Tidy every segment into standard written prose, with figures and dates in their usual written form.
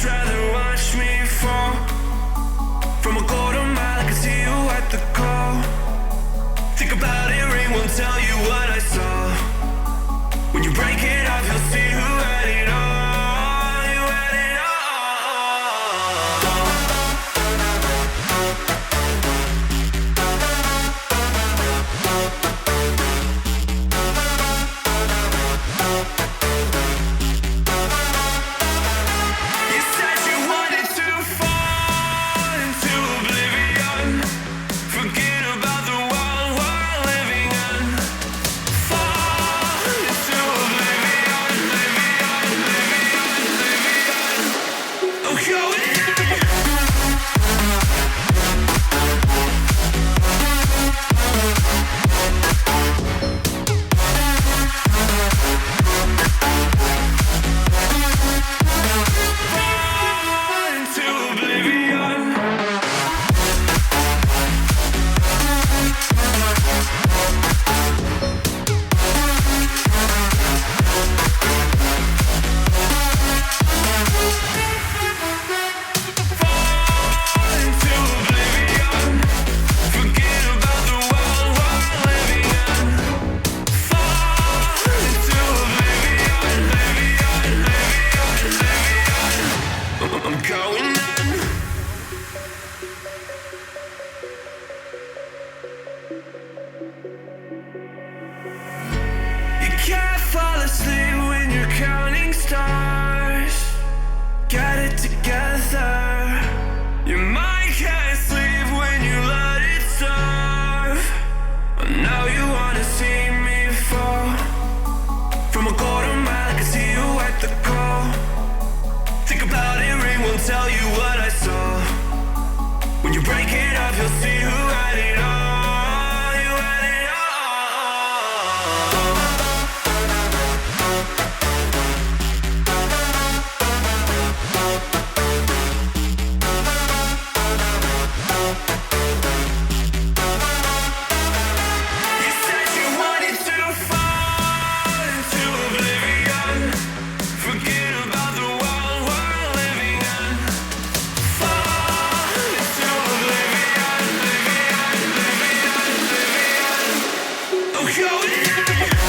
rather watch me fall from a quarter mile. I can see you at the call. Think about it, ring won't tell you what I saw. When you break it off, you'll see who had it all. You had it all. You said you wanted to fall into oblivion. Forget about the world we're living in. Fall into oblivion, oblivion, oblivion, oblivion. Oh, going fall into oblivion. Fall into oblivion. Forget about the world we're living in. Fall into oblivion, oblivion, oblivion, oblivion. I'm going in. You can't fall asleep when you're counting stars. Get it together. Your mind can't sleep when you let it serve. Now you wanna see me fall from a quarter mile. I can see you at the call. Think about it, ring won't tell you what I saw. When you break it up, you'll see who had it all. You had it all. You said you wanted to fall into oblivion. Forget about the world we're living in. Fall into oblivion, oblivion, oblivion, oblivion. Oh, going in. Fall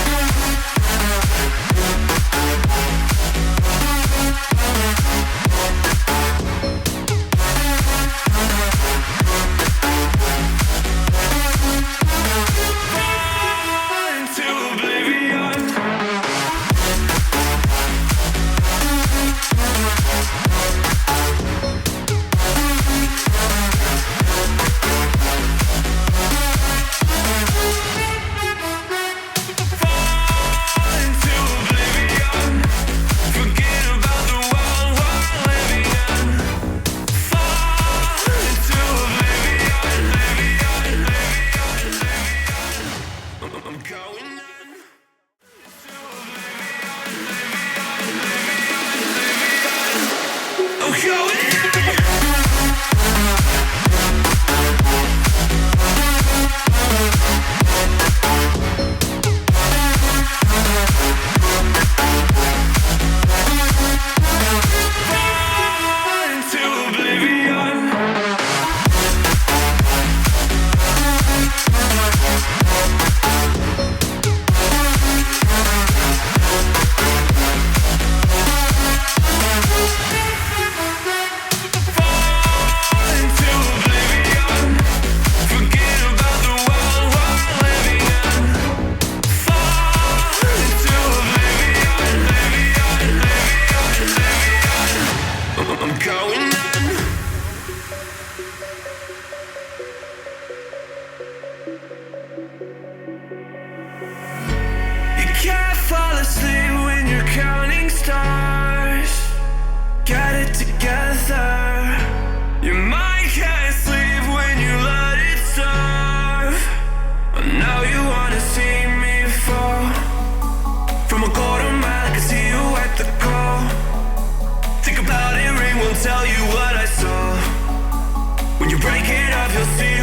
into oblivion. Fall into oblivion. Forget about the world we're living in. Fall into oblivion, oblivion, oblivion, oblivion. I'm going in. Into oblivion, oblivion, oblivion, oblivion. Oh, going in. Fall into oblivion. Fall into oblivion. Forget about the world we're living in. Fall into oblivion, oblivion, oblivion, oblivion. I'm going in. You can't fall asleep when you're counting stars. Get it together. Your mind can't sleep when you let it serve. Now you wanna see me fall from a quarter mile. I can see you at the call. Think about it, ring won't tell you what I saw. When you break it up, you'll see